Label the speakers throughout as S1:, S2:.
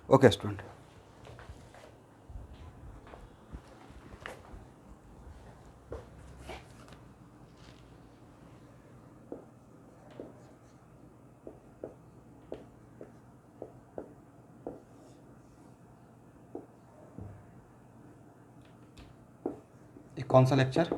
S1: Okay student, ये कौन सा लेक्चर?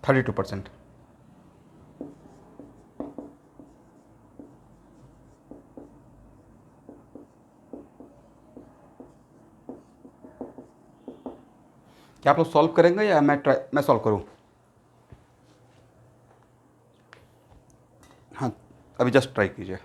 S1: थर्टी 32%। क्या आप लोग सॉल्व करेंगे या मैं सॉल्व करूं? हाँ, अभी जस्ट ट्राई कीजिए।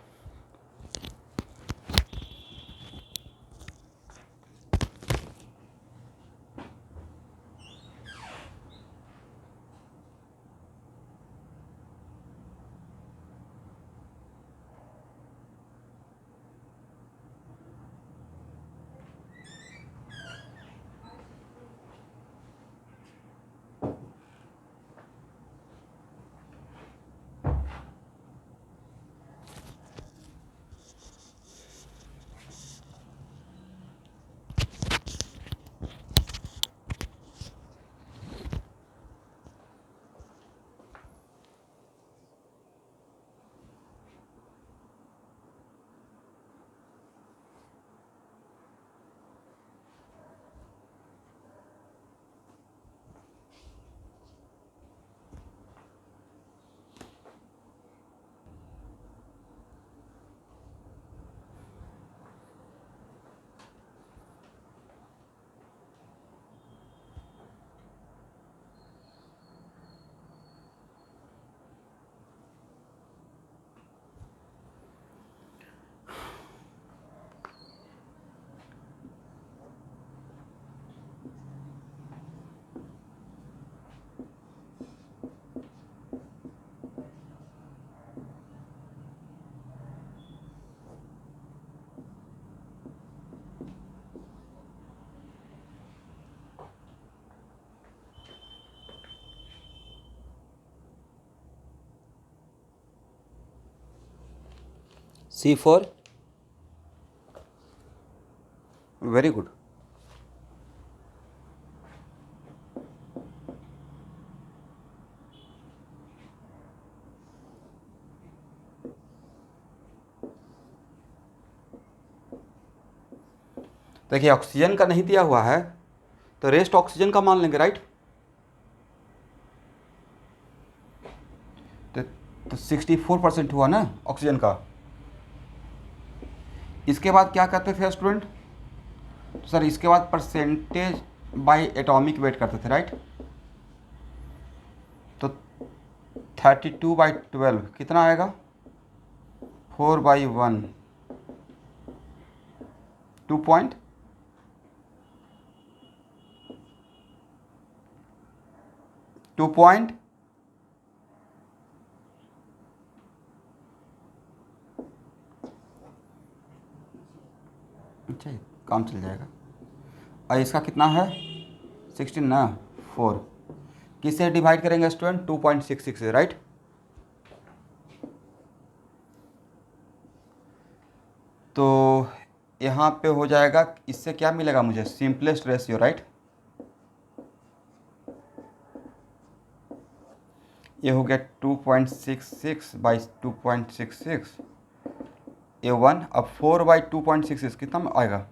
S1: C4, very good. देखिए ऑक्सीजन का नहीं दिया हुआ है तो रेस्ट ऑक्सीजन का मान लेंगे, राइट? तो 64% हुआ ना ऑक्सीजन का। इसके बाद क्या करते थे स्टूडेंट? तो सर इसके बाद परसेंटेज बाय एटॉमिक वेट करते थे, राइट? तो 32/12 कितना आएगा? 4/1, 2 पॉइंट 2 पॉइंट अच्छा काम चल जाएगा। और इसका कितना है 16 ना 4, किससे डिवाइड करेंगे स्टूडेंट 2.66 से, राइट। तो यहाँ पे हो जाएगा, इससे क्या मिलेगा मुझे, सिंपलेस्ट रेशियो, राइट। ये हो गया 2.66 बाई 2.66 A1। अब 4/2.66 कितना आएगा,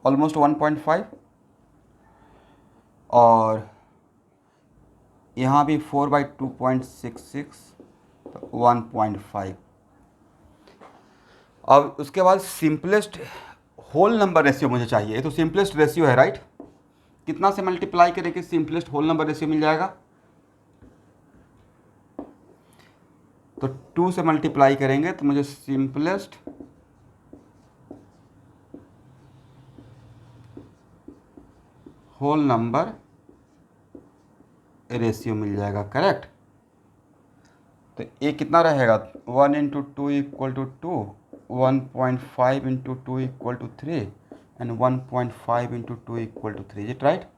S1: ऑलमोस्ट 1.5। और यहाँ भी 4/2.66 तो 1.5। अब उसके बाद सिंपलेस्ट होल नंबर रेशियो मुझे चाहिए, ये तो सिंपलेस्ट रेशियो है, राइट। कितना से मल्टीप्लाई करेंगे सिंपलेस्ट होल नंबर रेशियो मिल जाएगा, तो 2 से मल्टीप्लाई करेंगे तो मुझे सिंपलेस्ट होल नंबर रेशियो मिल जाएगा, करेक्ट। तो ये कितना रहेगा, 1 into 2 equal to 2, 1.5 into 2 equal to 3 and 1.5 into 2 equal to 3, is it right.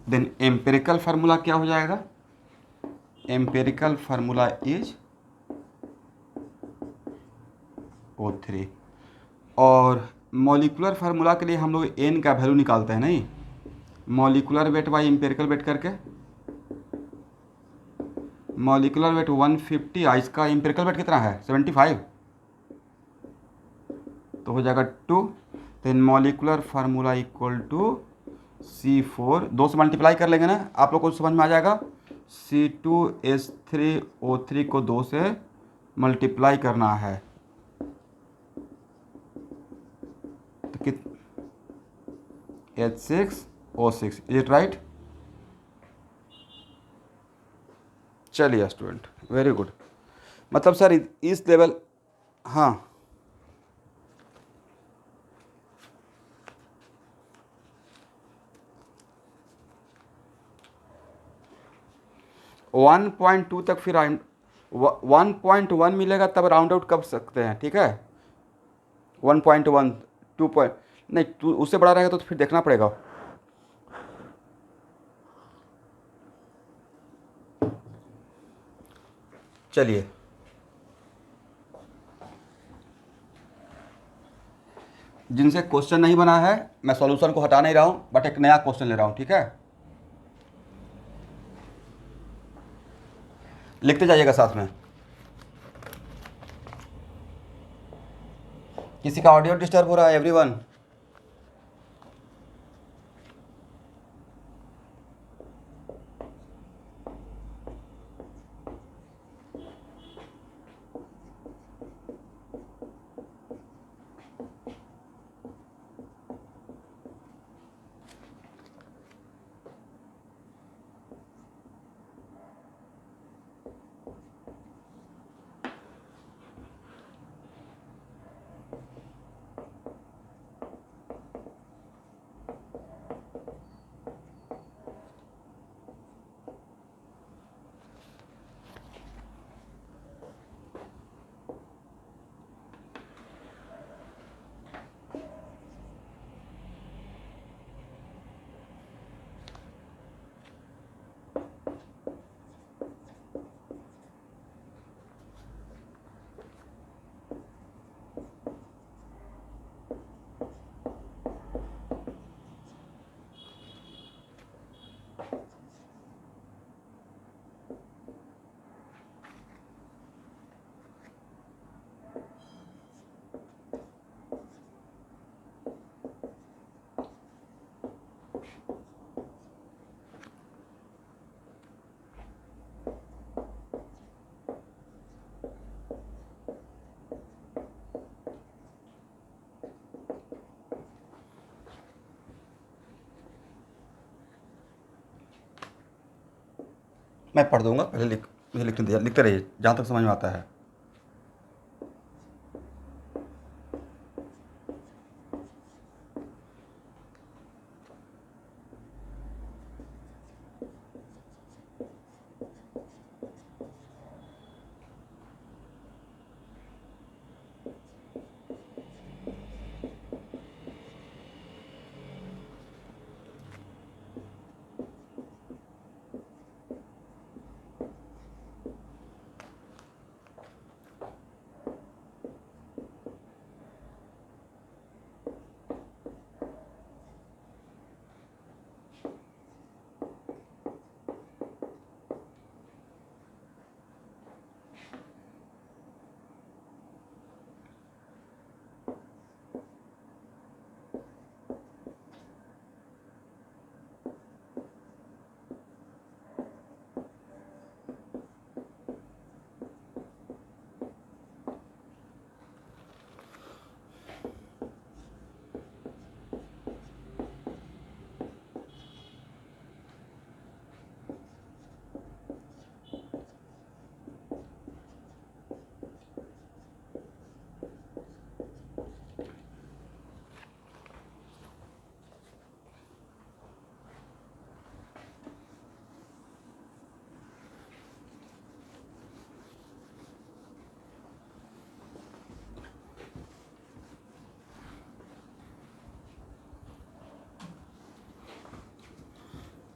S1: Then empirical formula क्या हो जाएगा, एम्पेरिकल फार्मूला इज O3। और मॉलिकुलर फार्मूला के लिए हम लोग n का वैल्यू निकालते हैं, नहीं, molecular weight by empirical weight करके। मॉलिकुलर वेट 150, इसका एम्पेरिकल वेट कितना है 75, तो हो जाएगा 2। Then molecular formula equal to C4, 2 से मल्टीप्लाई कर लेंगे ना, आप लोग को समझ में आ जाएगा। C2H3O3 को 2 से मल्टीप्लाई करना है तो कित H6O6, इज इट राइट। चलिए स्टूडेंट, वेरी गुड। मतलब सर इस लेवल, हाँ 1.2 तक, फिर 1.1 मिलेगा तब राउंड आउट कर सकते हैं, ठीक है। 1.1 2 पॉइंट नहीं, उससे बड़ा रहेगा तो फिर देखना पड़ेगा। चलिए, जिनसे क्वेश्चन नहीं बना है मैं सॉल्यूशन को हटा नहीं रहा हूँ, बट एक नया क्वेश्चन ले रहा हूँ, ठीक है। लिखते जाइएगा साथ में। किसी का ऑडियो डिस्टर्ब हो रहा है एवरीवन। मैं पढ़ दूंगा, पहले मुझे लिखते रहिए जहाँ तक समझ में आता है।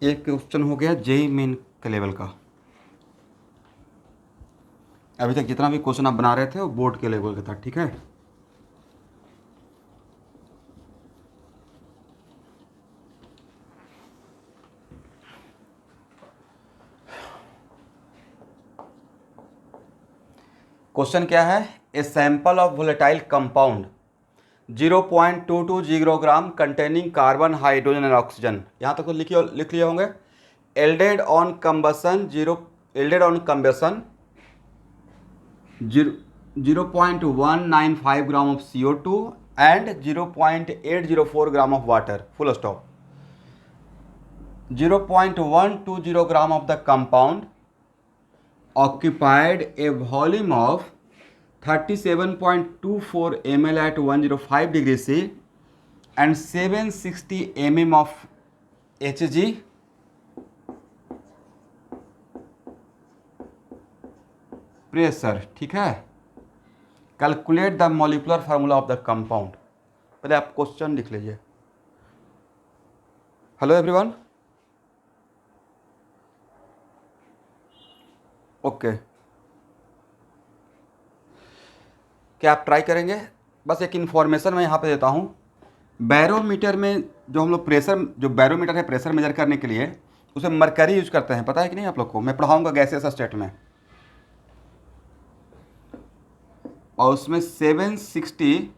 S1: एक क्वेश्चन हो गया जेई मेन के लेवल का। अभी तक जितना भी क्वेश्चन आप बना रहे थे वो बोर्ड के लेवल का था, ठीक है। क्वेश्चन क्या है? A sample of volatile compound 0.22 gram containing carbon, hydrogen and oxygen, यहाँ तक तो लिख लिए होंगे। Yielded on combustion 0.195 gram of CO2 and 0.804 gram of water, full stop. 0.120 gram of the compound occupied a volume of 37.24 ml at 105 degree C and 760 mm of Hg pressure, ठीक है। Calculate the molecular formula of the compound. पहले आप question लिख लीजिए। Hello everyone, okay. क्या आप try करेंगे? बस एक इन्फॉर्मेशन मैं यहाँ पे देता हूँ। बैरोमीटर में जो हम लोग जो बैरोमीटर है प्रेशर मेजर करने के लिए, उसे मरकरी यूज करते हैं, पता है कि नहीं आप लोग को? मैं पढ़ाऊँगा गैसेस स्टेट में। और उसमें 760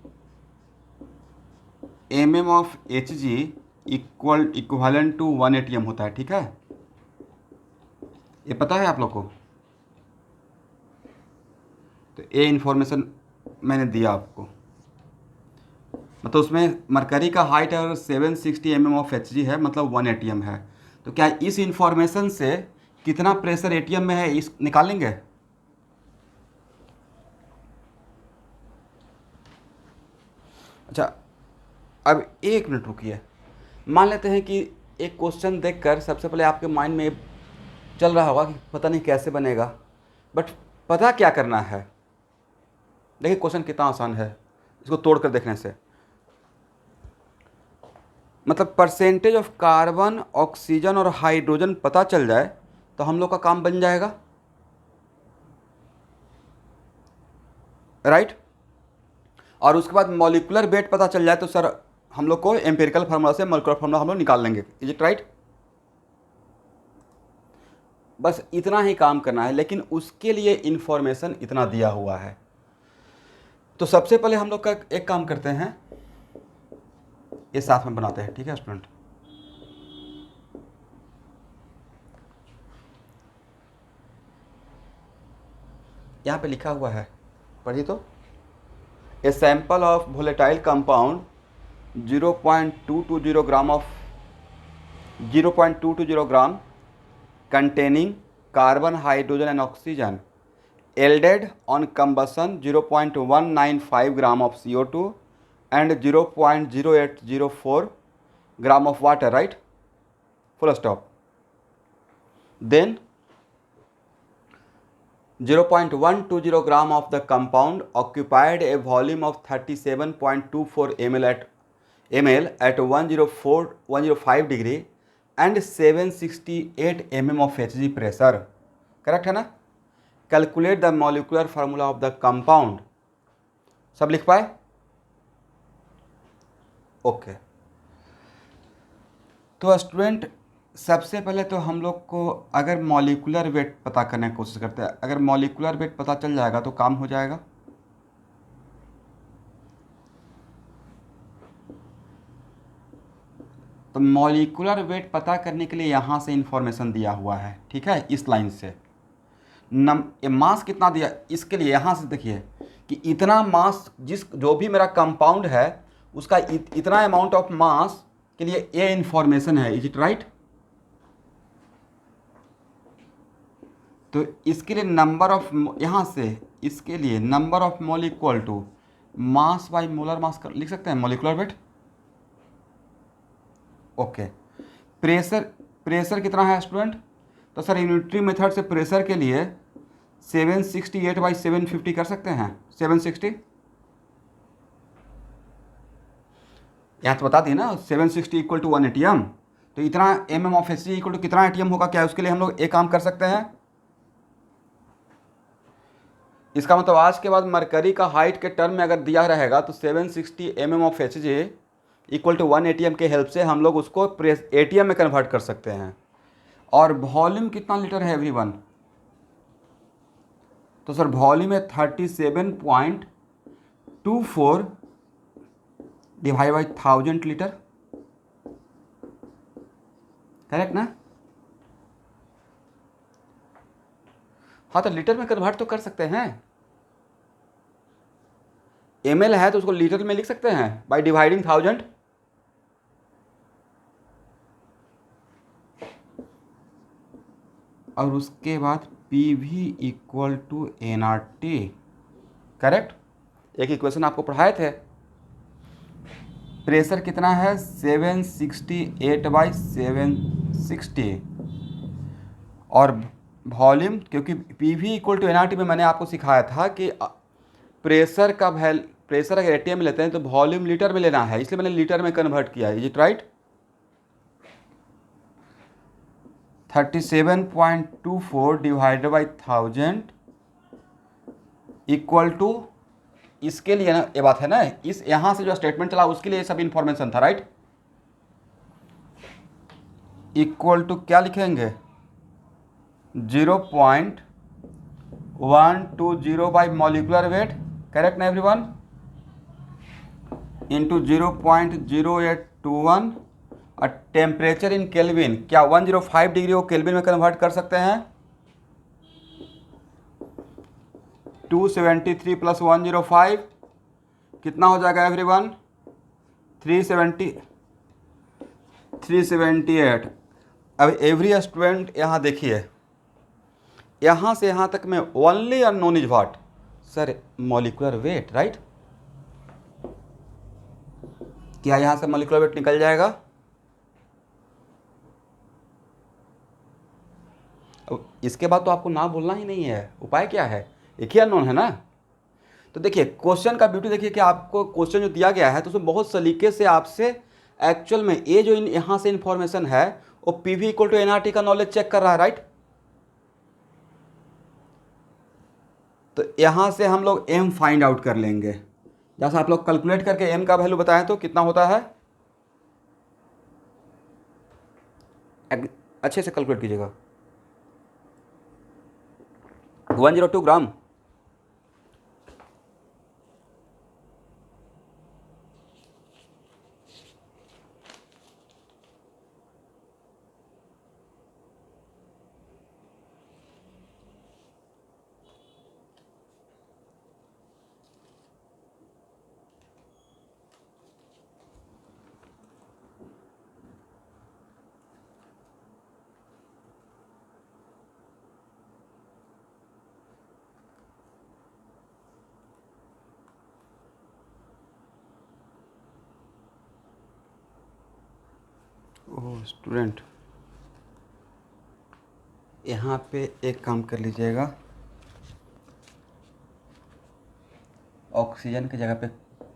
S1: mm of Hg equivalent to 1 ATM होता है, ठीक है। ये पता है आप लोग को? तो ये इन्फॉर्मेशन मैंने दिया आपको। मतलब उसमें मरकरी का हाइट अगर 760 mm ऑफ Hg है, मतलब 1 ATM है। तो क्या इस इन्फॉर्मेशन से कितना प्रेशर ATM में है इस निकालेंगे? अच्छा, अब एक मिनट रुकिए। मान लेते हैं कि एक क्वेश्चन देखकर सबसे पहले आपके माइंड में चल रहा होगा कि पता नहीं कैसे बनेगा, बट पता क्या करना है। देखिए क्वेश्चन कितना आसान है इसको तोड़कर देखने से। मतलब परसेंटेज ऑफ कार्बन, ऑक्सीजन और हाइड्रोजन पता चल जाए तो हम लोग का काम बन जाएगा, राइट। और उसके बाद मॉलिक्यूलर वेट पता चल जाए तो सर हम लोग को एम्पिरिकल फार्मूला से मॉलिक्यूलर फार्मूला हम लोग निकाल लेंगे। Is it right? बस इतना ही काम करना है, लेकिन उसके लिए इंफॉर्मेशन इतना दिया हुआ है। तो सबसे पहले हम लोग का एक काम करते हैं, ये साथ में बनाते हैं, ठीक है स्टूडेंट। यहाँ पे लिखा हुआ है, पढ़िए तो। ए sample of volatile compound 0.220 gram containing carbon, hydrogen and oxygen, yielded on combustion 0.195 gram of CO2 and 0.0804 gram of water, right? Full stop. Then 0.120 gram of the compound occupied a volume of 37.24 ml at 105 degree and 768 mm of Hg pressure. Correct है ना? Calculate the molecular formula of the compound. सब लिख पाए? Okay. तो student सबसे पहले तो हम लोग को अगर मॉलिक्यूलर वेट पता करने की कोशिश करते हैं, अगर मॉलिक्यूलर वेट पता चल जाएगा तो काम हो जाएगा। तो मॉलिक्यूलर वेट पता करने के लिए यहाँ से इंफॉर्मेशन दिया हुआ है, ठीक है, इस लाइन से। मास कितना दिया इसके लिए यहाँ से देखिए कि इतना मास, जो भी मेरा कंपाउंड है उसका इतना अमाउंट ऑफ मास के लिए ये इंफॉर्मेशन है। Is it right? तो इसके लिए नंबर ऑफ, यहाँ से इसके लिए number of mole equal to mass by molar mass लिख सकते हैं, मॉलिक्यूलर वेट। ओके। प्रेशर कितना है स्टूडेंट? तो सर यूनिटरी मेथड से प्रेशर के लिए 768/750 कर सकते हैं। 760 यहाँ तो बता दिए ना, 760 इक्वल टू 1 ATM। तो इतना mm of Hg equal to कितना ATM होगा, क्या उसके लिए हम लोग एक काम कर सकते हैं। इसका मतलब आज के बाद मरकरी का हाइट के टर्म में अगर दिया रहेगा तो 760 mm of Hg equal to 1 ATM के हेल्प से हम लोग उसको ATM में कन्वर्ट कर सकते हैं। और वॉल्यूम कितना लीटर है एवरीवन, तो सर वॉल्यूम है 37.24 डिवाइड बाई 1000 लीटर, करेक्ट ना। हाँ तो लीटर में कन्वर्ट तो कर सकते हैं, ml है तो उसको लीटर में लिख सकते हैं बाय डिवाइडिंग 1000। और उसके बाद PV equal to nRT, correct. एक इक्वेशन आपको पढ़ाए थे, प्रेशर कितना है 768/760 और वॉल्यूम, क्योंकि PV इक्वल टू nRT में मैंने आपको सिखाया था कि प्रेशर का प्रेशर अगर ATM में लेते हैं तो वॉल्यूम लीटर में लेना है, इसलिए मैंने लीटर में कन्वर्ट किया है। Is it right. 37.24 divided by 1000 equal to, इसके लिए ना ये बात है ना, इस यहां से जो स्टेटमेंट चला उसके लिए सब इंफॉर्मेशन था, राइट। इक्वल टू क्या लिखेंगे 0.120 बाई मॉलिकुलर वेट, करेक्ट ना एवरीवन, इंटू 0.0821 और टेम्परेचर इन केल्विन, क्या 105 डिग्री को केल्विन में कन्वर्ट कर सकते हैं। 273 प्लस 105 कितना हो जाएगा एवरीवन, 378। अब एवरी स्टूडेंट यहाँ देखिए, यहाँ से यहाँ तक में only unknown is what sir, molecular weight, right. क्या यहाँ से मॉलिकुलर वेट निकल जाएगा। अब इसके बाद तो आपको ना बोलना ही नहीं है, उपाय क्या है, एक ही अननोन है ना। तो देखिए क्वेश्चन का ब्यूटी देखिए कि आपको क्वेश्चन जो दिया गया है तो उसमें बहुत सलीके से आपसे एक्चुअल में ये जो यहाँ से इन्फॉर्मेशन है वो PV इक्वल टू nRT का नॉलेज चेक कर रहा है, राइट। तो यहाँ से हम लोग m फाइंड आउट कर लेंगे, जैसे आप लोग कैलकुलेट करके m का वैल्यू बताएं तो कितना होता है, अच्छे से कैलकुलेट कीजिएगा। 102 ग्राम। ओह स्टूडेंट, यहाँ पे एक काम कर लीजिएगा, ऑक्सीजन की जगह पे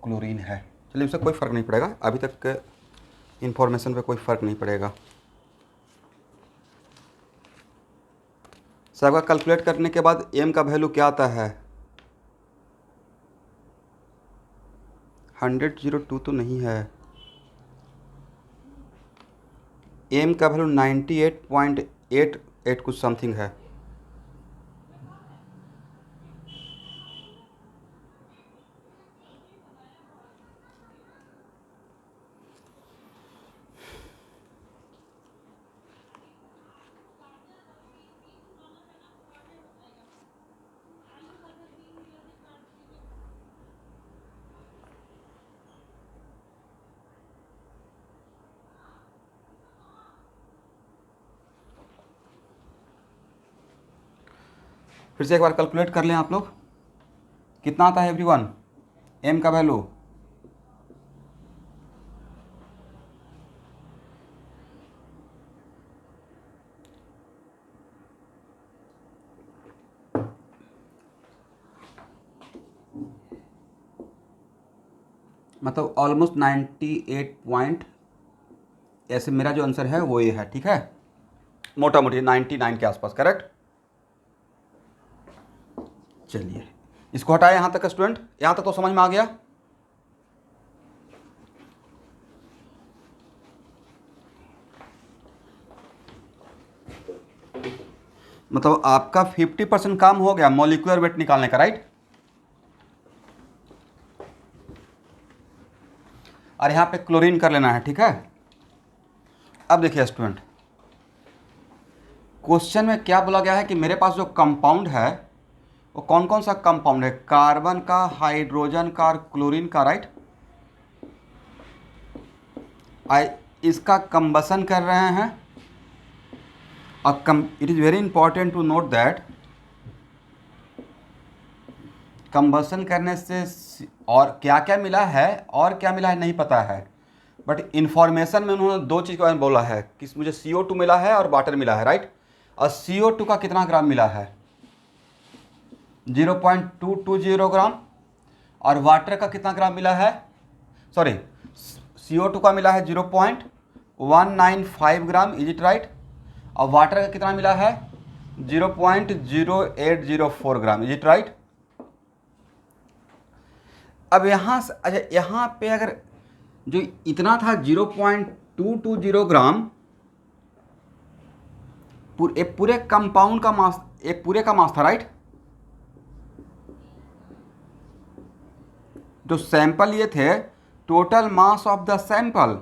S1: क्लोरीन है, चलिए उससे कोई फ़र्क नहीं पड़ेगा, अभी तक के इन्फॉर्मेशन पे कोई फ़र्क नहीं पड़ेगा। सबका कैलकुलेट करने के बाद m का वैल्यू क्या आता है, 102 तो नहीं है, m का वैल्यू 98.88 कुछ समथिंग है। फिर से एक बार कैलकुलेट कर लें आप लोग, कितना आता है एवरीवन m का वैल्यू, मतलब ऑलमोस्ट 98.88 ऐसे मेरा जो आंसर है वो ये है, ठीक है, मोटा मोटी 99 के आसपास, करेक्ट। चलिए इसको हटाए यहाँ तक स्टूडेंट, यहाँ तक तो समझ में आ गया। मतलब आपका 50% काम हो गया मॉलिक्यूलर वेट निकालने का, राइट। और यहाँ पे क्लोरीन कर लेना है, ठीक है। अब देखिए स्टूडेंट, क्वेश्चन में क्या बोला गया है कि मेरे पास जो कंपाउंड है वो कौन कौन सा कंपाउंड है, कार्बन का, हाइड्रोजन का और क्लोरीन का, राइट। इसका कंबसन कर रहे हैं और it is very important to note that combustion करने से और क्या क्या मिला है और क्या मिला है नहीं पता है, बट इन्फॉर्मेशन में उन्होंने दो चीज़ के बारे में बोला है कि मुझे CO2 मिला है और वाटर मिला है, राइट। और CO2 का कितना ग्राम मिला है, 0.220 ग्राम। और वाटर का कितना ग्राम मिला है, सॉरी CO2 का मिला है 0.195 ग्राम, इज इट राइट। और वाटर का कितना मिला है 0.0804 ग्राम, इज इट राइट। अब यहाँ से अच्छा, यहाँ पे अगर जो इतना था 0.220 ग्राम, एक पूरे कंपाउंड का मास, एक पूरे का मास था, राइट। जो सैंपल ये थे, total mass of the sample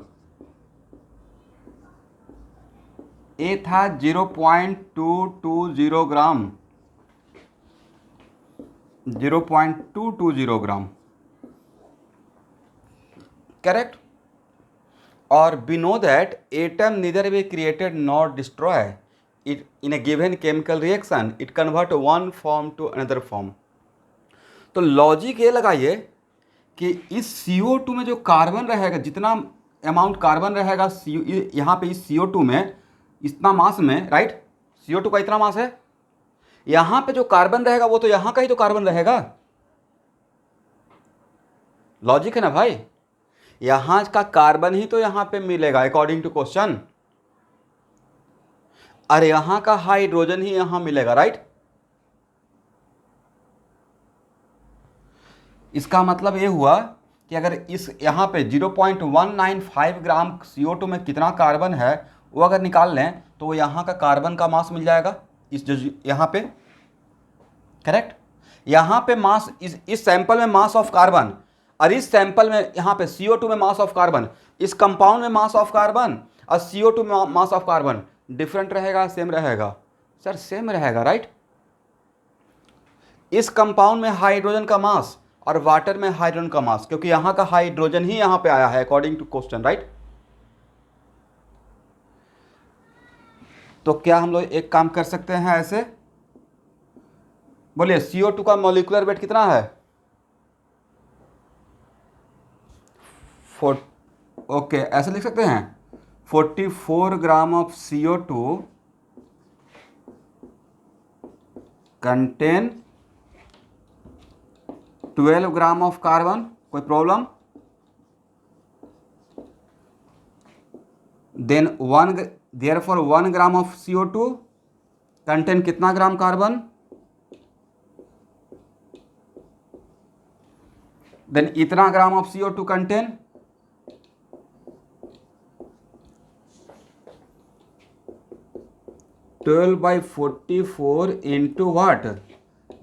S1: ये था 0.220 ग्राम, 0.220 ग्राम, करेक्ट। और we know that atom neither be created nor destroy it in a given chemical reaction, it convert one form to another form। तो लॉजिक ये लगाइए कि इस CO2 में जो कार्बन रहेगा, जितना अमाउंट कार्बन रहेगा यहाँ पे इस CO2 में, इतना मास में, राइट, CO2 का इतना मास है, यहाँ पे जो कार्बन रहेगा वो तो यहाँ का ही तो कार्बन रहेगा। लॉजिक है ना भाई, यहाँ का कार्बन ही तो यहाँ पे मिलेगा अकॉर्डिंग टू क्वेश्चन, और यहाँ का हाइड्रोजन ही यहाँ मिलेगा, राइट। इसका मतलब ये हुआ कि अगर इस यहाँ पे 0.195 ग्राम CO2 में कितना कार्बन है वो अगर निकाल लें तो वो यहाँ का कार्बन का मास मिल जाएगा, इस जो यहाँ पे, करेक्ट। यहाँ पे मास, इस सैंपल में मास ऑफ कार्बन, और इस सैंपल में यहाँ पे CO2 में मास ऑफ कार्बन, इस कंपाउंड में मास ऑफ कार्बन और CO2 में मास ऑफ कार्बन डिफरेंट रहेगा, सेम रहेगा, सर सेम रहेगा, राइट। इस कंपाउंड में हाइड्रोजन का मास और वाटर में हाइड्रोजन का मास, क्योंकि यहाँ का हाइड्रोजन ही यहाँ पे आया है अकॉर्डिंग टू क्वेश्चन, राइट। तो क्या हम लोग एक काम कर सकते हैं ऐसे, बोलिए CO2 का मॉलिक्यूलर वेट कितना है, ओके ऐसे लिख सकते हैं 44 gram of CO2 contain 12 gram of carbon, कोई problem. Then therefore 1 gram of CO2 contain कितना ग्राम कार्बन, देन इतना gram of CO2 contain 12/44 into what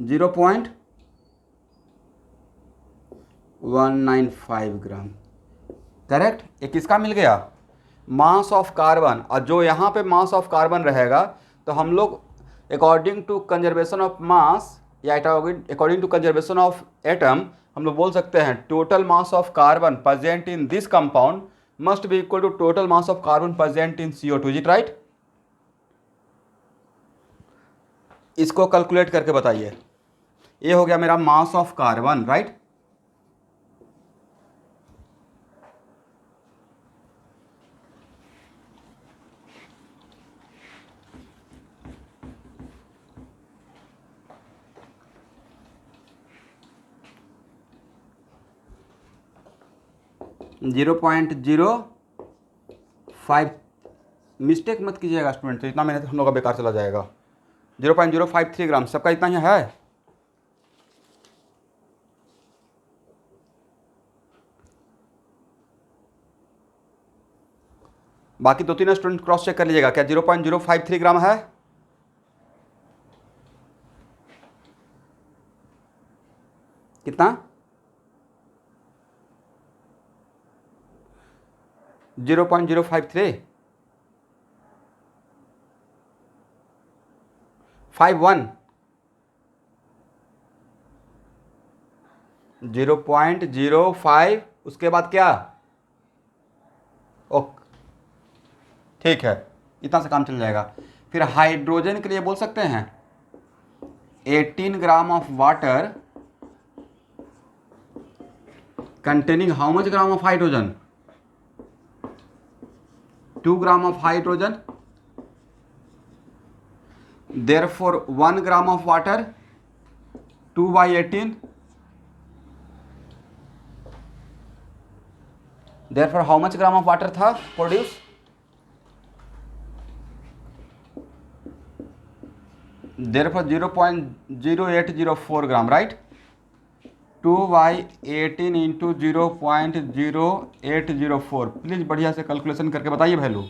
S1: 0.195 gram, correct. एक किसका मिल गया, मास ऑफ कार्बन। और जो यहाँ पे मास ऑफ कार्बन रहेगा तो हम लोग according to conservation of mass या according to conservation of atom हम लोग बोल सकते हैं total mass of carbon present in this compound must be equal to total mass of carbon present in CO2, is it right. इसको calculate करके बताइए, ये हो गया मेरा mass of carbon, right. 5, mistake मत कीजिएगा स्टूडेंट, तो इतना मेहनत हम लोग का बेकार चला जाएगा। 0.053 ग्राम, सबका इतना ही है। बाकी 2-3 स्टूडेंट क्रॉस चेक कर लीजिएगा, क्या 0.053 ग्राम है? कितना? 0.053, 51, 0.05, उसके बाद क्या? ओके ठीक है, इतना से काम चल जाएगा। फिर हाइड्रोजन के लिए बोल सकते हैं 18 ग्राम of water containing how much gram of hydrogen? 2 gram of hydrogen. Therefore 1 gram of water, 2 by 18. Therefore how much gram of water था produce? Therefore 0.0804 gram, right? 2 by 18 into 0.0804। Please बढ़िया से कैलकुलेशन करके बताइए वैल्यू।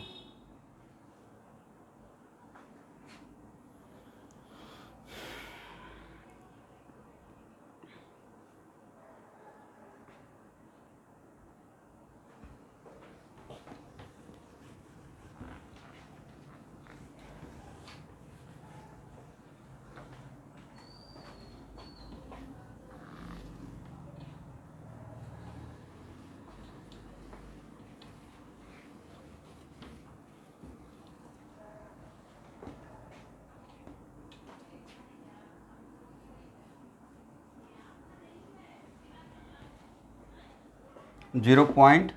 S1: जीरो पॉइंट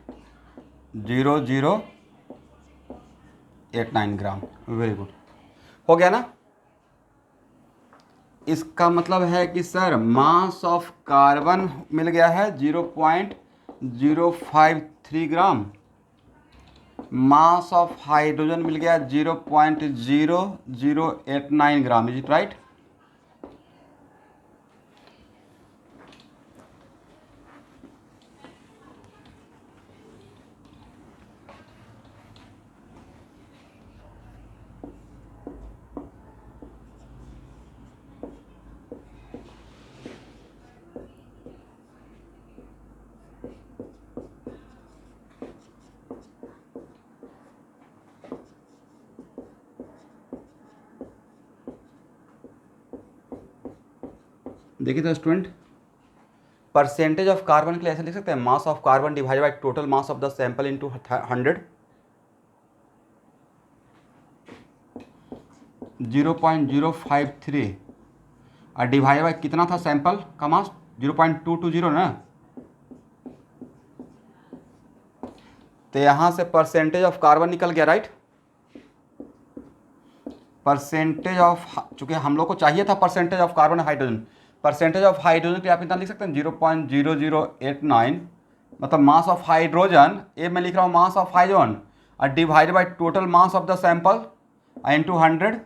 S1: 0089 ग्राम। Very good, हो गया ना? इसका मतलब है कि सर मास ऑफ कार्बन मिल गया है 0.053 ग्राम, मास ऑफ हाइड्रोजन मिल गया 0.0089 ग्राम। Is it right? देखिए तो स्टूडेंट, परसेंटेज ऑफ कार्बन के लिए ऐसे लिख सकते हैं, mass of carbon divided by total mass of the sample into 100। 0.053 और डिवाइड बाय कितना था सैंपल का मास? 0.220 ना। तो यहाँ से परसेंटेज ऑफ कार्बन निकल गया, राइट? परसेंटेज ऑफ, चूंकि हम लोग को चाहिए था percentage of carbon hydrogen, percentage of hydrogen के लिए आप इतना लिख सकते हैं 0.0089, मतलब मास ऑफ हाइड्रोजन, ए मैं लिख रहा हूँ मास ऑफ हाइड्रोजन और divide by total mass of the sample into 100।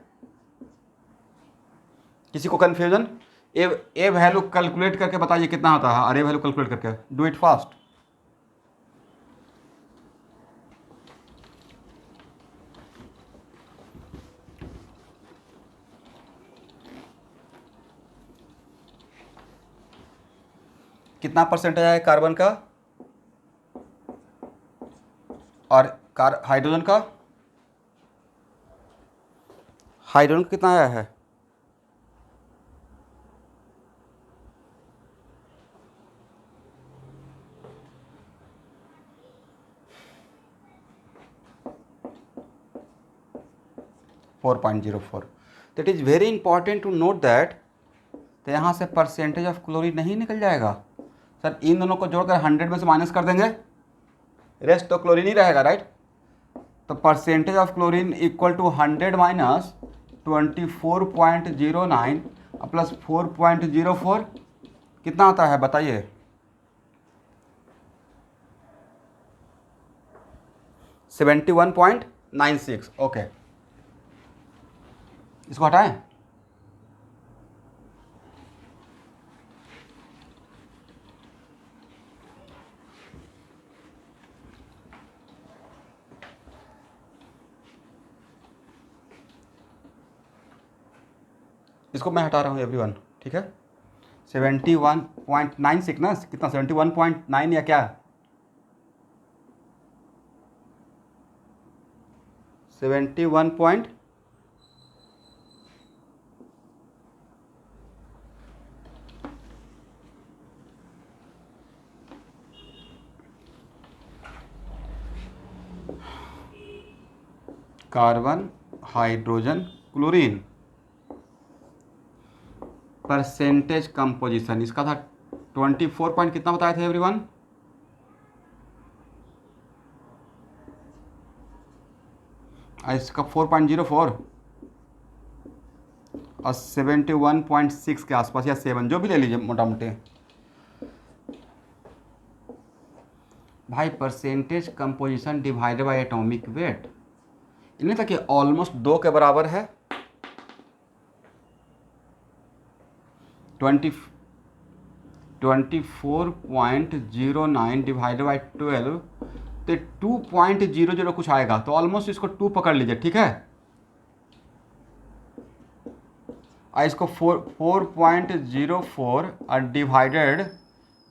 S1: किसी को कन्फ्यूजन? ए वैल्यू कैलकुलेट करके बताइए कितना आता है, अरे वैल्यू कैलकुलेट करके, डू इट फास्ट। कितना परसेंटेज है कार्बन का और हाइड्रोजन का? हाइड्रोजन कितना आया है? .04। तो it is very important to note that. तो यहाँ से परसेंटेज ऑफ क्लोरीन नहीं निकल जाएगा सर, इन दोनों को जोड़कर 100 में से माइनस कर देंगे, रेस्ट तो क्लोरीन ही रहेगा, राइट? तो percentage of chlorine equal to 100 minus 24.09 plus 4.04, कितना आता है बताइए? 71.96। ओके, इसको हटाएं। इसको मैं हटा रहा हूँ एवरीवन, ठीक है। 71.96 ना, कितना 71.9 या क्या, 71 carbon hydrogen chlorine percentage composition, इसका था 24 पॉइंट कितना बताया था एवरीवन, इसका 4.04 और 71.6 के आसपास या 7 जो भी ले लीजिए मोटा मोटे। भाई percentage composition divided by atomic weight, इन्हें तक कि ऑलमोस्ट 2 के बराबर है। 24.09 डिवाइडेड बाई 12 तो 2.00 कुछ आएगा, तो ऑलमोस्ट इसको 2 पकड़ लीजिए, ठीक है। इसको 4.04 और डिवाइडेड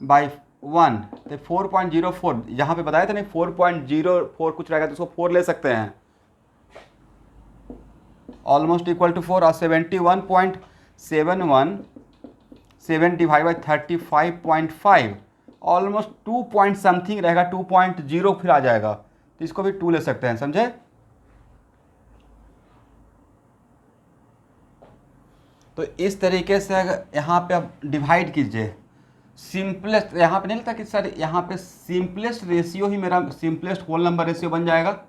S1: बाई 1 तो 4.04, यहाँ पे बताया था नहीं 4.04 कुछ रहेगा, तो इसको 4 ले सकते हैं, ऑलमोस्ट इक्वल टू 4 और 71.71 7 divide by 35.5 almost 2 point something रहेगा, 2.0 फिर आ जाएगा, तो इसको भी 2 ले सकते हैं, समझे। तो इस तरीके से यहाँ पे आप डिवाइड कीजिए, सिंपलेस्ट यहाँ पे नहीं लगता कि सर यहाँ पे सिंपलेस्ट रेशियो ही मेरा सिंपलेस्ट होल नंबर रेशियो बन जाएगा,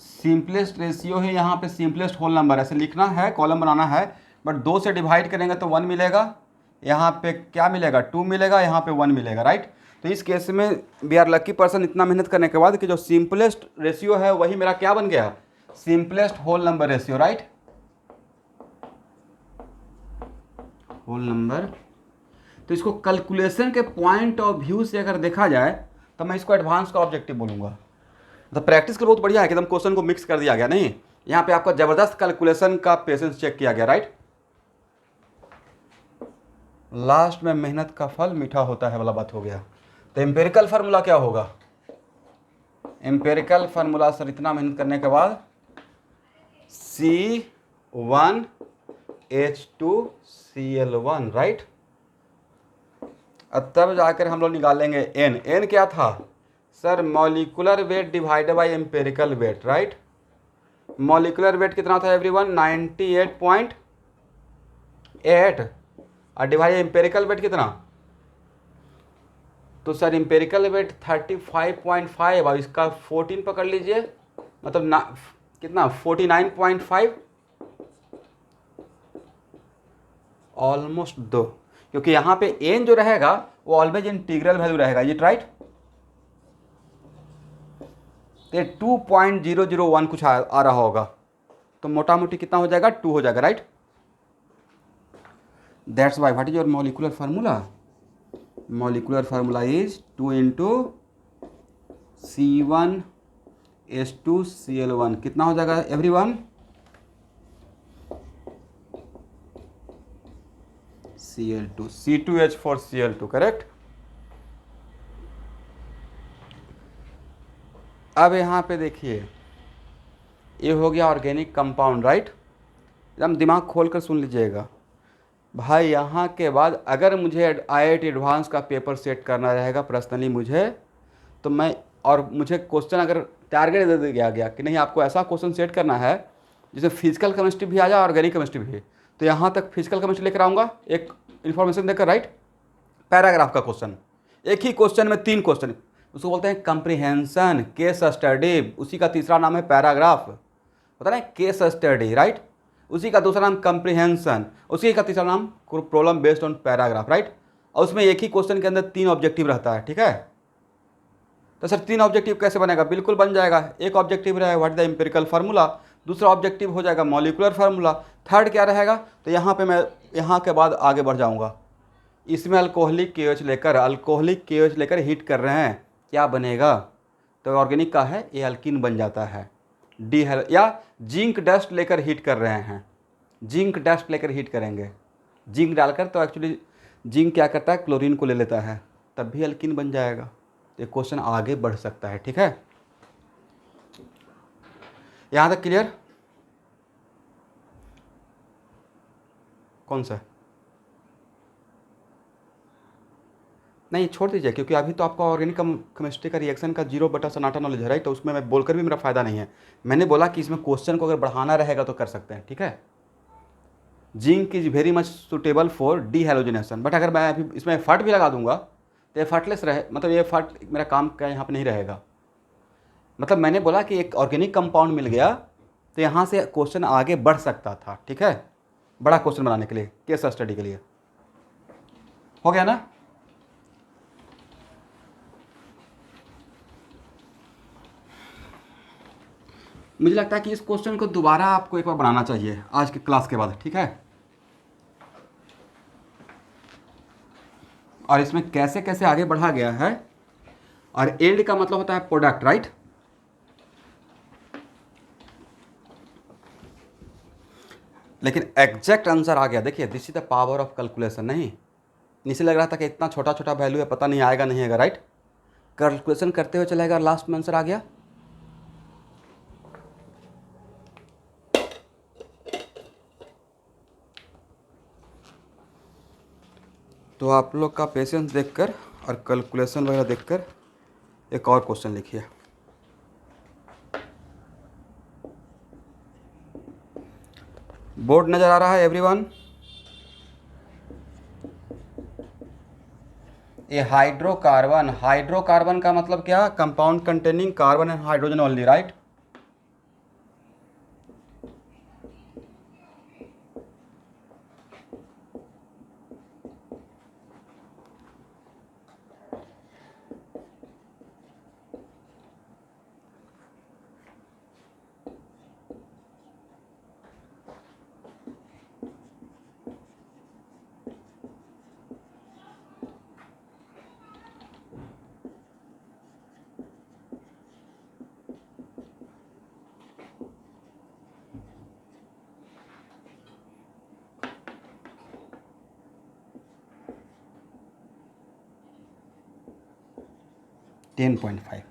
S1: सिंपलेस्ट रेशियो ही यहाँ पे सिंपलेस्ट होल नंबर, ऐसे लिखना है, कॉलम बनाना है, बट 2 से डिवाइड करेंगे तो 1 मिलेगा, यहाँ पे क्या मिलेगा 2 मिलेगा, यहाँ पे 1 मिलेगा, राइट। तो इस केस में वी आर लकी पर्सन, इतना मेहनत करने के बाद कि जो सिंपलेस्ट रेशियो है वही मेरा क्या बन गया, simplest whole number ratio, right, whole number. तो इसको कैलकुलेशन के पॉइंट ऑफ व्यू से अगर देखा जाए तो मैं इसको एडवांस का ऑब्जेक्टिव बोलूँगा। तो प्रैक्टिस के बहुत बढ़िया है कि एकदम क्वेश्चन को मिक्स कर दिया गया, नहीं यहाँ पे आपका जबरदस्त कैलकुलेशन का पेशेंस चेक किया गया, राइट। लास्ट में मेहनत का फल मीठा होता है वाला बात हो गया। तो एम्पेरिकल फार्मूला क्या होगा, एम्पेरिकल फार्मूला सर इतना मेहनत करने के बाद C1H2Cl1, राइट। तब जाकर हम लोग निकालेंगे N, N क्या था sir, molecular weight divided by empirical weight, right. Molecular weight कितना था एवरीवन, 98.8 और डिवाइड एम्पेरिकल वेट कितना, तो सर एम्पेरिकल वेट 35.5 और इसका 14 पकड़ लीजिए, मतलब कितना 49.5, ऑलमोस्ट 2, क्योंकि यहाँ पे एन जो रहेगा वो ऑलवेज इंटीग्रल वैल्यू रहेगा, ये राइट। तो 2.001 कुछ आ रहा होगा, तो मोटा मोटी कितना हो जाएगा 2 हो जाएगा, right. That's why what is your molecular formula, molecular formula is 2 into C1H2Cl1, कितना हो जाएगा एवरीवन, Cl2 C2H4Cl2, करेक्ट। अब यहाँ पे देखिए ये हो गया ऑर्गेनिक कंपाउंड, राइट। एकदम दिमाग खोल कर सुन लीजिएगा भाई, यहाँ के बाद अगर मुझे IIT एडवांस का पेपर सेट करना रहेगा पर्सनली मुझे, तो मैं, और मुझे क्वेश्चन अगर टारगेट दे दिया गया कि नहीं आपको ऐसा क्वेश्चन सेट करना है जिसमें फिजिकल केमिस्ट्री भी आ जाए ऑर्गेनिक केमिस्ट्री भी, तो यहाँ तक फिजिकल केमिस्ट्री लेकर आऊँगा एक इन्फॉर्मेशन देकर, राइट। पैराग्राफ का क्वेश्चन, एक ही क्वेश्चन में 3 क्वेश्चन, उसको बोलते हैं कंप्रीहेंशन, केस स्टडी, उसी का तीसरा नाम है पैराग्राफ, पता नहीं केस स्टडी, राइट। उसी का दूसरा नाम कंप्रीहेंशन, उसी का तीसरा नाम problem based on paragraph, right. और उसमें एक ही क्वेश्चन के अंदर 3 ऑब्जेक्टिव रहता है, ठीक है। तो सर 3 ऑब्जेक्टिव कैसे बनेगा? बिल्कुल बन जाएगा। एक ऑब्जेक्टिव रहेगा what is the empirical formula, दूसरा ऑब्जेक्टिव हो जाएगा मॉलिकुलर फार्मूला, थर्ड क्या रहेगा? तो यहाँ पे मैं यहाँ के बाद आगे बढ़ जाऊँगा। इसमें अल्कोहलिक KOH लेकर हीट कर रहे हैं, क्या बनेगा? तो ऑर्गेनिक का है ये अल्कीन बन जाता है डी है। या जिंक डस्ट लेकर हीट कर रहे हैं, जिंक डस्ट लेकर हीट करेंगे, जिंक डालकर, तो एक्चुअली जिंक क्या करता है? क्लोरीन को ले लेता है, तब भी अल्कीन बन जाएगा। ये क्वेश्चन आगे बढ़ सकता है। ठीक है, यहाँ तक क्लियर? कौन सा? नहीं छोड़ दीजिए, क्योंकि अभी तो आपका ऑर्गेनिक केमिस्ट्री का रिएक्शन का 0 बटा सन्नाटा नॉलेज है, राइट? तो उसमें मैं बोलकर भी मेरा फ़ायदा नहीं है। मैंने बोला कि इसमें क्वेश्चन को अगर बढ़ाना रहेगा तो कर सकते हैं। ठीक है, zinc is very much suitable for D halogenation, but अगर मैं अभी इसमें फट भी लगा दूंगा तो ये फटलेस रहे, मतलब ये फट मेरा काम का यहाँ पे नहीं रहेगा। मतलब मैंने बोला कि एक ऑर्गेनिक कंपाउंड मिल गया तो यहाँ से क्वेश्चन आगे बढ़ सकता था। ठीक है, बड़ा क्वेश्चन बनाने के लिए, केस स्टडी के लिए। हो गया ना? मुझे लगता है कि इस क्वेश्चन को दोबारा आपको एक बार बनाना चाहिए आज की क्लास के बाद। ठीक है, और इसमें कैसे कैसे आगे बढ़ा गया है, और एंड का मतलब होता है प्रोडक्ट, राइट? लेकिन एग्जैक्ट आंसर आ गया। देखिए, this is the power of calculation. नहीं, नीचे लग रहा था कि इतना छोटा छोटा वैल्यू है, पता नहीं आएगा नहीं आएगा, राइट? कैलकुलेशन करते हुए चलेगा, लास्ट में आंसर आ गया। तो आप लोग का पेशेंस देखकर और कैलकुलेशन वगैरह देखकर एक और क्वेश्चन लिखिए। बोर्ड नज़र आ रहा है एवरीवन? ये हाइड्रोकार्बन का मतलब क्या? Compound containing carbon and hydrogen only, right? Ten 10.5।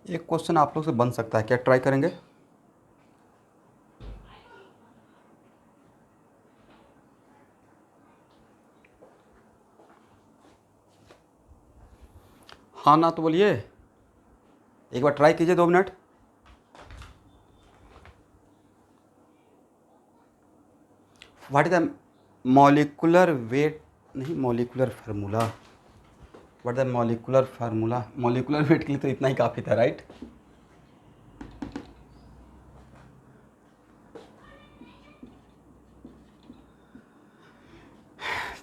S1: एक क्वेश्चन आप लोग से बन सकता है, क्या ट्राई करेंगे? हाँ ना तो बोलिए, एक बार ट्राई कीजिए 2 मिनट। What is the molecular weight, नहीं molecular formula, what is the molecular formula? Molecular weight के लिए तो इतना ही काफ़ी था, राइट?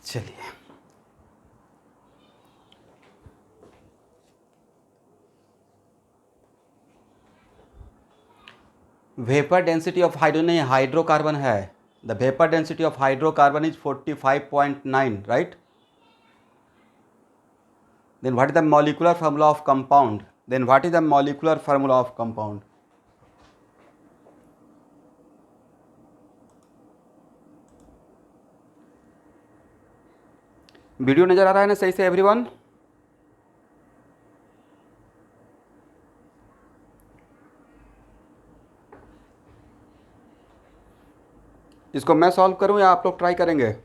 S1: चलिए, वेपर डेंसिटी ऑफ हाइड्रोजन नहीं, हाइड्रोकार्बन है। The vapour density of hydrocarbon is 45.9, right? Then what is the molecular formula of compound? Then what is the molecular formula of compound? Video नजर आ रहा है ना सही से एवरीवन? इसको मैं सॉल्व करूं या आप लोग ट्राई करेंगे?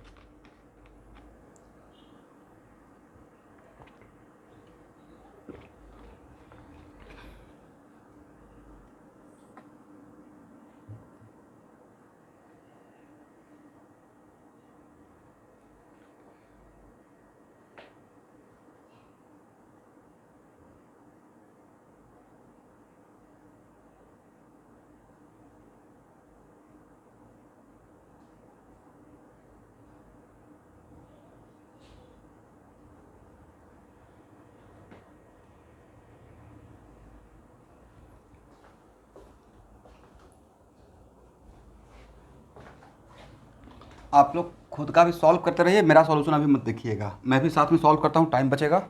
S1: आप लोग खुद का भी सॉल्व करते रहिए, मेरा सॉल्यूशन अभी मत देखिएगा, मैं भी साथ में सॉल्व करता हूँ, टाइम बचेगा।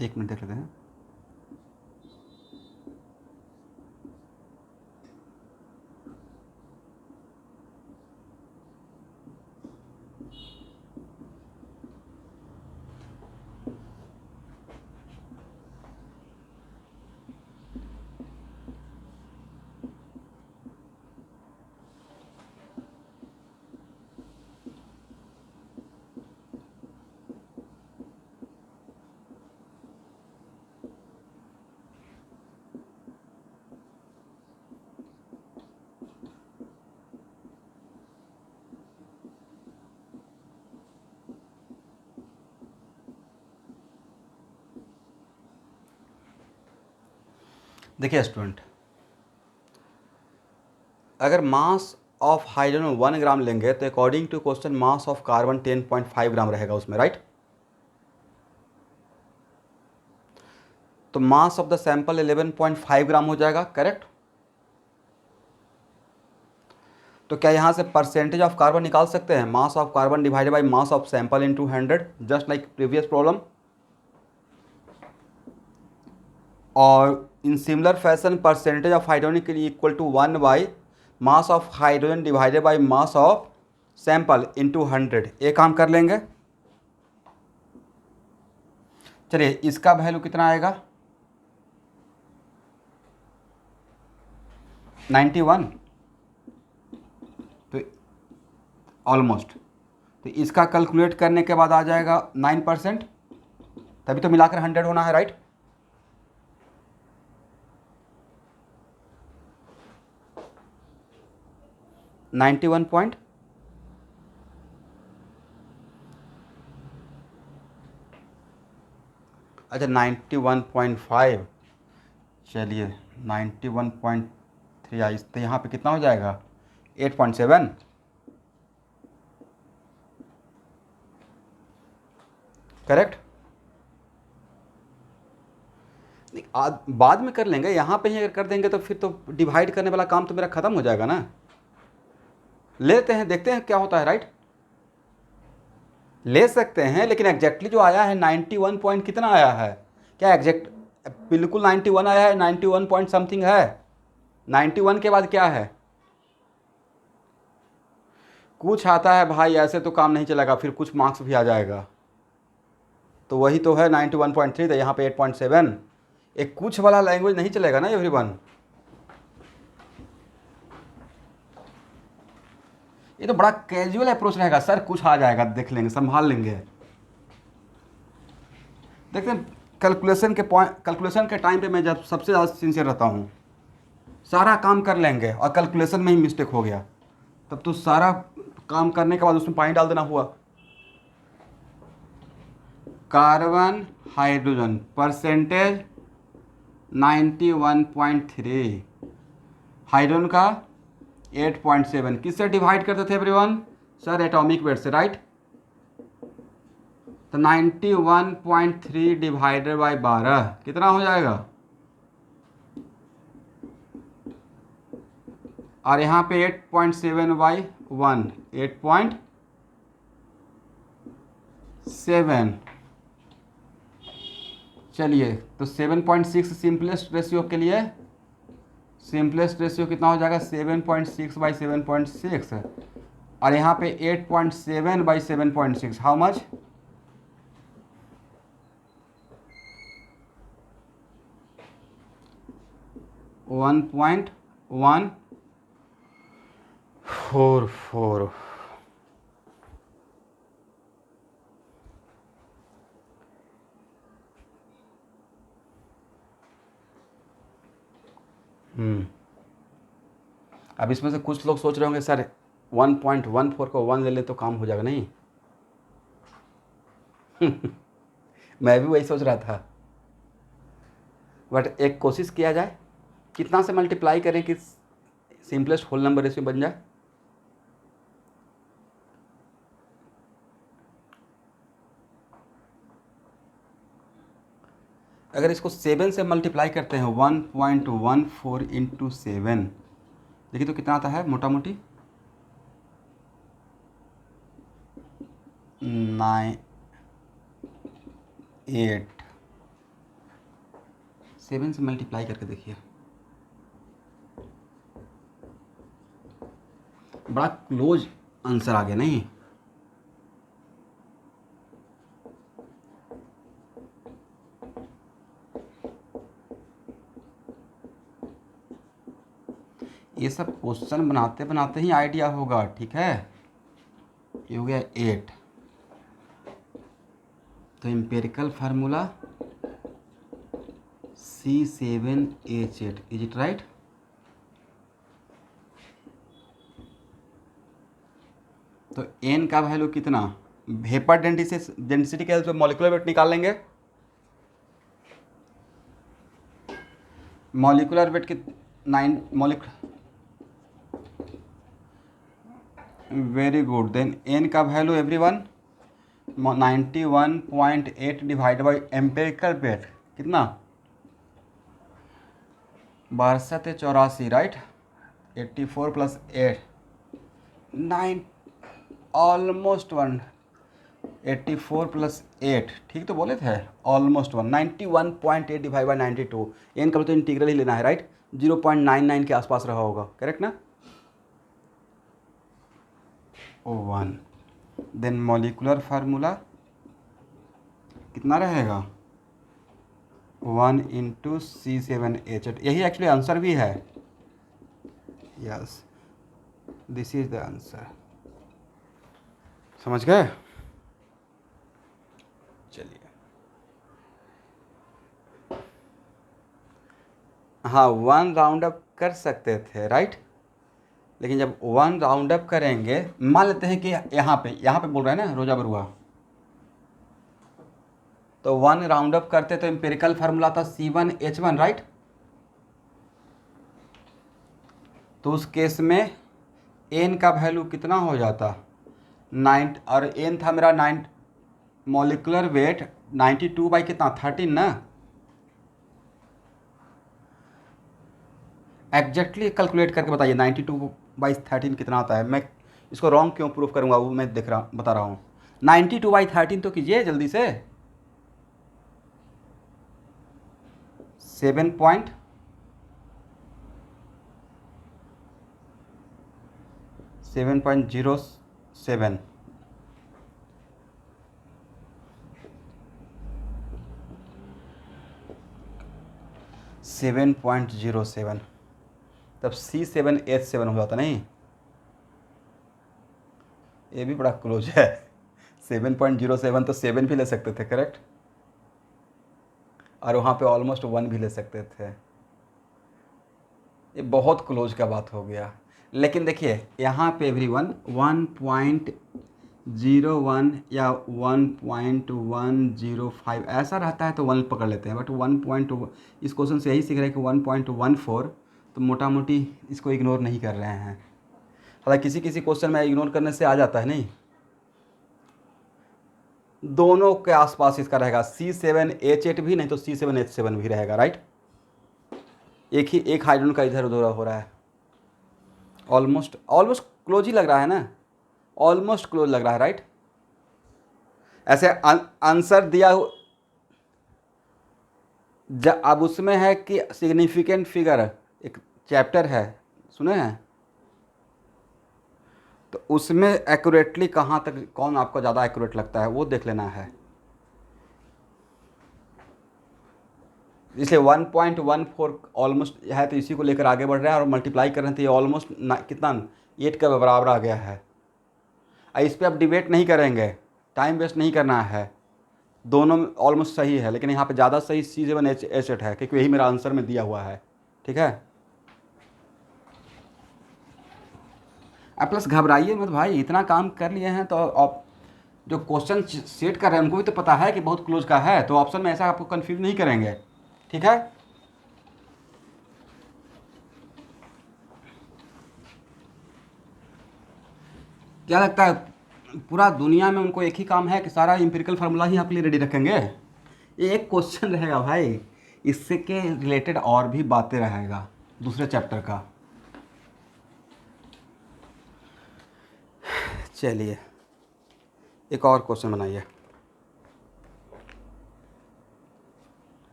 S1: एक मिनट देख लेते हैं। देखिए स्टूडेंट, अगर मास ऑफ हाइड्रोजन 1 ग्राम लेंगे तो according to question mass of carbon 10.5 gram रहेगा उसमें, राइट? तो mass of the sample 11.5 gram हो जाएगा, करेक्ट? तो क्या यहाँ से परसेंटेज ऑफ कार्बन निकाल सकते हैं? Mass of carbon divided by mass of sample into 100, just like previous problem. और in similar fashion percentage of hydrogen के लिए equal to 1 by mass of hydrogen divided by mass of sample into 100। ये काम कर लेंगे। चलिए, इसका value कितना आएगा? 91, तो ऑलमोस्ट। तो इसका कैलकुलेट करने के बाद आ जाएगा 9%, तभी तो मिलाकर 100 होना है, राइट? अच्छा 91.5, चलिए 91.3 आई, तो यहाँ पे कितना हो जाएगा? 8.7, करेक्ट? बाद में कर लेंगे, यहाँ पे ही अगर कर देंगे तो फिर तो डिवाइड करने वाला काम तो मेरा ख़त्म हो जाएगा ना। लेते हैं, देखते हैं क्या होता है, राइट? ले सकते हैं, लेकिन एग्जैक्टली जो आया है 91 पॉइंट कितना आया है? क्या एग्जैक्ट बिल्कुल 91 आया है? 91 पॉइंट समथिंग है। 91 के बाद क्या है? कुछ आता है भाई, ऐसे तो काम नहीं चलेगा, फिर कुछ मार्क्स भी आ जाएगा। तो वही तो है 91.3, तो यहाँ पे 8.7। एक कुछ वाला लैंग्वेज नहीं चलेगा ना एवरीवन। ये तो बड़ा कैजुअल अप्रोच रहेगा सर, कुछ आ जाएगा, देख लेंगे, संभाल लेंगे। देखते हैं कैलकुलेशन के टाइम पे मैं जब सबसे ज़्यादा सिंसियर रहता हूँ, सारा काम कर लेंगे और कैलकुलेशन में ही मिस्टेक हो गया, तब तो सारा काम करने के बाद उसमें पानी डाल देना हुआ। कार्बन हाइड्रोजन परसेंटेज 91.3, हाइड्रोजन का 8.7। किससे डिवाइड करते थे एवरीवन? सर एटॉमिक वेट से, राइट? तो 91.3 डिवाइडेड बाई 12 कितना हो जाएगा? और यहाँ पे 8.7 बाई 1 8.7। चलिए तो 7.6 सिंपलेस्ट रेशियो के लिए, सिंपलेस्ट रेशियो कितना हो जाएगा? 7.6 बाई 7.6। और यहाँ पे 8.7 बाई 7.6 हाउ मच? 1.144। अब इसमें से कुछ लोग सोच रहे होंगे सर 1.14 को 1 ले ले तो काम हो जाएगा, नहीं। मैं भी वही सोच रहा था, बट एक कोशिश किया जाए, कितना से मल्टीप्लाई करें कि सिंपलेस्ट होल नंबर रेशियो बन जाए। अगर इसको 7 से मल्टीप्लाई करते हैं 1.14 इंटू 7, देखिए तो कितना आता है मोटा मोटी? 9 8। 7 से मल्टीप्लाई करके देखिए, बड़ा क्लोज आंसर आ गया, नहीं? ये सब क्वेश्चन बनाते बनाते ही आइडिया होगा, ठीक है। ये हो गया 8। तो empirical formula C7H8, is it right? तो n का वैल्यू कितना? वेपर डेंसिटी के हेल्प से मॉलिक्यूलर वेट निकाल लेंगे। मॉलिक्यूलर वेट की 9 वेरी गुड। देन n का value everyone 91.8 divide by empirical weight कितना? 6284, राइट। 84 plus 8 9 almost 1। 84 प्लस 8, ठीक तो बोले थे, ऑलमोस्ट 1। 91.8 डिवाइड बाई 92, एन का तो इंटीग्रल ही लेना है, राइट। 0.99 के आसपास रहा होगा, करेक्ट ना? 1। देन मॉलिक्यूलर फार्मूला कितना रहेगा? 1 इंटू C7H8। यही एक्चुअली आंसर भी है। Yes, this is the answer. समझ गए? चलिए, हाँ 1 राउंड अप कर सकते थे, राइट। लेकिन जब 1 राउंड अप करेंगे, मान लेते हैं कि यहाँ पे बोल रहे हैं ना रोजा बरुआ, तो 1 राउंड अप करते तो एम्पेरिकल फार्मूला था C1H1, राइट। तो उस केस में n का वैल्यू कितना हो जाता? 9, और n था मेरा 9, मॉलिक्यूलर वेट 92 बाई कितना? 13 ना। एग्जैक्टली कैलकुलेट करके बताइए 92 बाई 13 कितना आता है। मैं इसको रॉन्ग क्यों प्रूफ करूँगा, वो मैं बता रहा हूँ। 92 बाई 13 तो कीजिए जल्दी से। 7.07 7.07, तब C7H7 हो जाता, नहीं? ये भी बड़ा क्लोज है। 7.07 तो 7 भी ले सकते थे, करेक्ट। और वहाँ पे ऑलमोस्ट 1 भी ले सकते थे। ये बहुत क्लोज का बात हो गया। लेकिन देखिए यहाँ पे एवरीवन 1.01 या 1.105 ऐसा रहता है तो 1 पकड़ लेते हैं, बट 1. इस क्वेश्चन से यही सीख रहे हैं कि 1.14, तो मोटा मोटी इसको इग्नोर नहीं कर रहे हैं। हालांकि किसी किसी क्वेश्चन में इग्नोर करने से आ जाता है, नहीं। दोनों के आसपास इसका रहेगा, C7H8 भी, नहीं तो C7H7 भी रहेगा, राइट। एक हाइड्रोजन का इधर उधर हो रहा है। ऑलमोस्ट ऑलमोस्ट क्लोज ही लग रहा है ना, ऑलमोस्ट क्लोज लग रहा है, राइट। ऐसे आंसर दिया अब उसमें है कि सिग्निफिकेंट फिगर, एक चैप्टर है, सुने हैं, तो उसमें एक्यूरेटली कहाँ तक कौन आपको ज़्यादा एक्यूरेट लगता है वो देख लेना है। इसलिए 1.14 ऑलमोस्ट है, तो इसी को लेकर आगे बढ़ रहा है और मल्टीप्लाई कर रहे हैं, तो ये ऑलमोस्ट कितना 8 के बराबर आ गया है। इस पर आप डिबेट नहीं करेंगे, टाइम वेस्ट नहीं करना है, दोनों ऑलमोस्ट सही है, लेकिन यहाँ पे ज़्यादा सही C7H8 है, क्योंकि यही मेरा आंसर में दिया हुआ है, ठीक है। प्लस घबराइए मत भाई, इतना काम कर लिए हैं तो आप जो क्वेश्चन सेट कर रहे हैं उनको भी तो पता है कि बहुत क्लोज का है, तो ऑप्शन में ऐसा आपको कंफ्यूज नहीं करेंगे, ठीक है। क्या लगता है पूरा दुनिया में उनको एक ही काम है कि सारा इंपेरिकल फार्मूला ही आपके लिए रेडी रखेंगे? ये एक क्वेश्चन रहेगा भाई, इससे के रिलेटेड और भी बातें रहेगा दूसरे चैप्टर का। चलिए एक और क्वेश्चन बनाइए।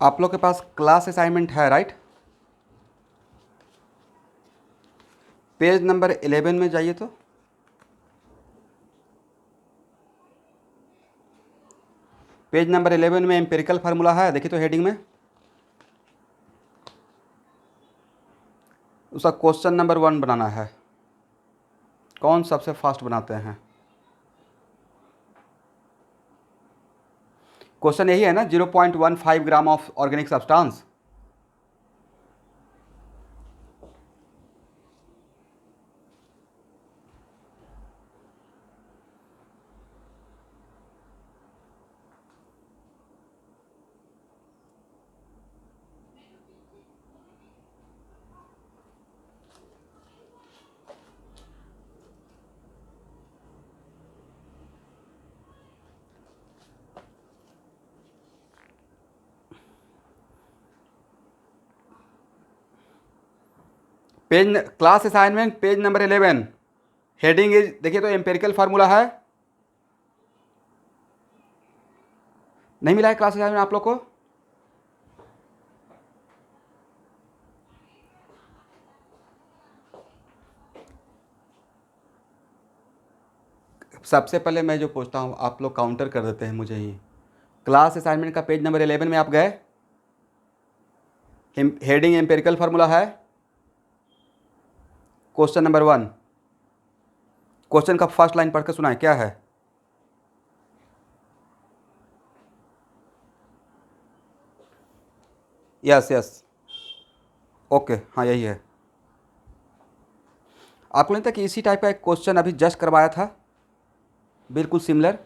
S1: आप लोग के पास क्लास असाइनमेंट है, राइट। पेज नंबर 11 में जाइए, तो पेज नंबर 11 में एम्पेरिकल फार्मूला है, देखिए तो हेडिंग में उसका क्वेश्चन नंबर 1 बनाना है। कौन सबसे फास्ट बनाते हैं? क्वेश्चन यही है ना, 0.15 gram of organic substance. Page class assignment page number 11, heading is, देखिए तो एम्पेरिकल फार्मूला है। नहीं मिला है क्लास असाइनमेंट आप लोग को? सबसे पहले मैं जो पूछता हूँ आप लोग काउंटर कर देते हैं मुझे ही। क्लास असाइनमेंट का पेज नंबर 11 में आप गए, हेडिंग एम्पेरिकल फार्मूला है, क्वेश्चन नंबर 1, क्वेश्चन का फर्स्ट लाइन पढ़ के सुनाए, क्या है? यस यस, ओके, हाँ यही है। आपको नहीं था कि इसी टाइप का एक क्वेश्चन अभी जस्ट करवाया था, बिल्कुल सिमिलर?